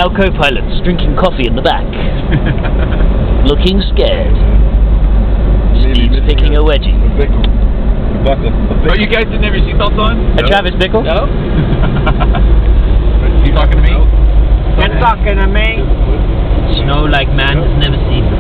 Female co-pilots drinking coffee in the back. Looking scared. Steve's picking a wedgie. But you guys didn't have your seatbelts on? Travis Bickle? No? You talking to me? You're talking to me? Snow like man has never seen.